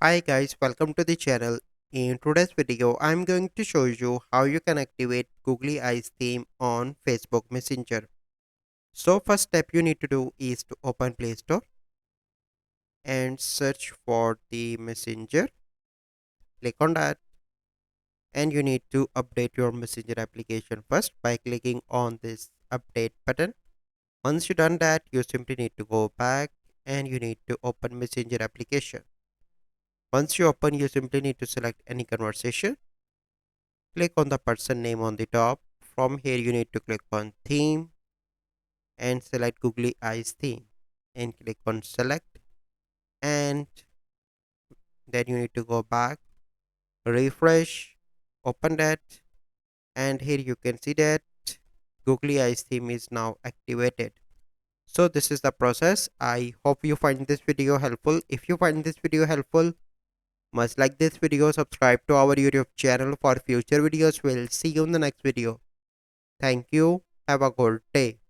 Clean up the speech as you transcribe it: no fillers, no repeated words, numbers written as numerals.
Hi guys, welcome to the channel. In today's video, I'm going to show you how you can activate Googly Eyes theme on Facebook Messenger. So first step you need to do is to open Play Store and search for the Messenger. Click on that and you need to update your Messenger application first by clicking on this update button. Once you done that, you simply need to go back and you need to open Messenger application. Once you open, you simply need to select any conversation. Click on the person name on the top. From here, you need to click on theme and select Googly Eyes theme and click on select. And then you need to go back, refresh, open that, and here you can see that Googly Eyes theme is now activated. So this is the process. I hope you find this video helpful. If you find this video helpful, must like this video, subscribe to our YouTube channel for future videos. We'll see you in the next video. Thank you. Have a good day.